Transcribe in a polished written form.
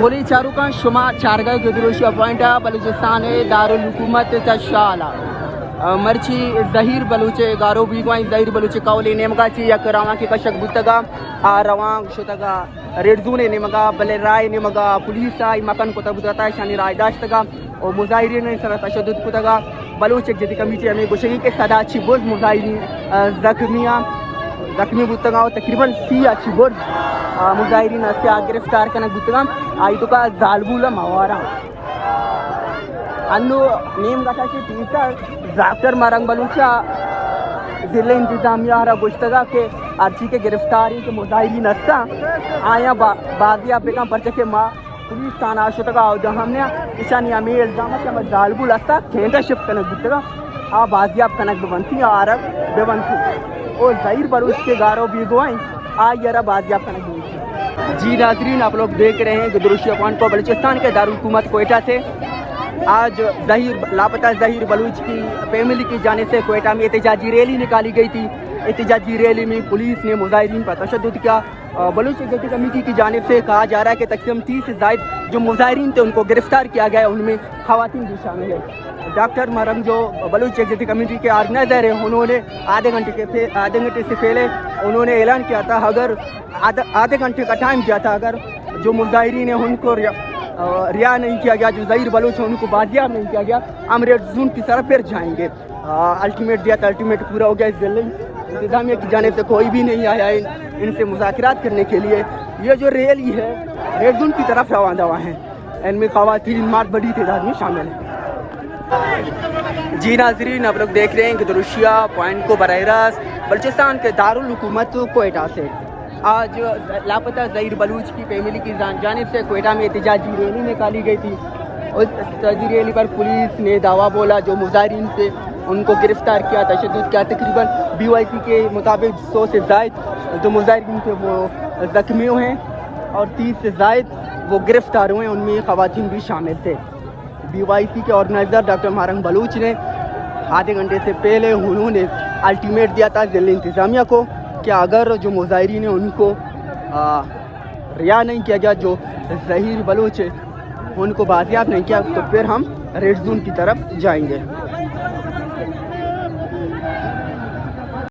Police چاروکان شما چارگاه گدروشی اپوائنٹا بلوچستان دارال حکومت تشالا مرچی ظہیر بلوچ گارو بیگوائیں ظہیر بلوچ قولی نیمگا چی یک رواں کی کشک بتگا رواں شتگا ریڈ زون نیمگا بلے رائے نیمگا پولیس آئی مکن کو تبدتا شانی رائے داشتگا اور مظاہرین سر تشدد کتگا بلوچ جدی کمیٹی ہمیں گوشگی کے صدا چی بود مظاہرین زخمی بتگا تقریباً 30 اچھی بود مظاہرین سے گرفتار کنک بتگا آئی تو کا ظالبولا موارا انو نیم گاٹا سے تیسا ڈاکٹر مرنگ بلوچا ضلع انتظامیہ را گشتگا کے ارچی کے گرفتاری کے مظاہرین استا آیا بازیاب بیگم پرچہ کے ماں پولیس تھانہ شتگا اور جہاں ہم نے اشانی ہمیں الزامہ کہ ہمیں ظالبول استا کھینٹا شفت کنک بتگا بازیاب کنک ببنتی آرگ ببنتی اور ظہیر بلوچ کے گارو بیگوائیں یرا بازیاب کنک ببنتی. جی ناظرین آپ لوگ دیکھ رہے ہیں گدروشی اپوائنٹ کو بلوچستان کے دارالحکومت کوئٹہ سے آج لاپتہ ظہیر بلوچ کی فیملی کی جانب سے کوئٹہ میں احتجاجی ریلی نکالی گئی تھی. احتجاجی ریلی میں پولیس نے مظاہرین پر تشدد کیا. بلوچ ایگزیکٹو کمیٹی کی جانب سے کہا جا رہا ہے کہ تقریباً 30 سے زائد جو مظاہرین تھے ان کو گرفتار کیا گیا ہے, ان میں خواتین بھی شامل ہیں. ڈاکٹر مرنگ جو بلوچ ایگزیکٹو کمیٹی کے آرگنائزر ہیں انہوں نے آدھے گھنٹے سے پہلے انہوں نے اعلان کیا تھا, اگر آدھے گھنٹے کا ٹائم دیا تھا, اگر جو مظاہرین ہیں ان کو رہا نہیں کیا گیا, جو ظہیر بلوچ ہیں ان کو بازیاب نہیں کیا گیا, ہم ریڈ زون کی طرف پھر جائیں گے. الٹیمیٹ دیا تھا, الٹیمیٹ پورا ہو گیا. اس ضلع انتظامیہ کی جانب سے کوئی بھی نہیں آیا ہے ان سے مذاکرات کرنے کے لیے. یہ جو ریلی ہے ریڈ زون کی طرف روانہ ہوا ہے, ان میں خواتین مارد بڑی تعداد میں شامل ہیں. جی ناظرین آپ لوگ دیکھ رہے ہیں گدروشیا پوائنٹ کو براہ راست بلوچستان کے دارالحکومت کوئٹہ سے. آج لاپتہ ظہیر بلوچ کی فیملی کی جانب سے کوئٹہ میں احتجاجی ریلی نکالی گئی تھی. اس احتجاجی ریلی پر پولیس نے دعویٰ بولا جو مظاہرین سے ان کو گرفتار کیا, تشدد کیا. تقریباً BYC کے مطابق 100 سے زائد جو مظاہرین تھے وہ زخمی ہوئے ہیں اور 30 سے زائد وہ گرفتار ہوئے ہیں, ان میں خواتین بھی شامل تھے. BYC کے آرگنائزر ڈاکٹر مرنگ بلوچ نے آدھے گھنٹے سے پہلے انہوں نے الٹیمیٹ دیا تھا ضلع انتظامیہ کو کہ اگر جو مظاہرین ہیں ان کو رہا نہیں کیا گیا, جو ظہیر بلوچ ان کو بازیاب نہیں کیا, تو پھر ہم ریڈ زون کی طرف جائیں گے.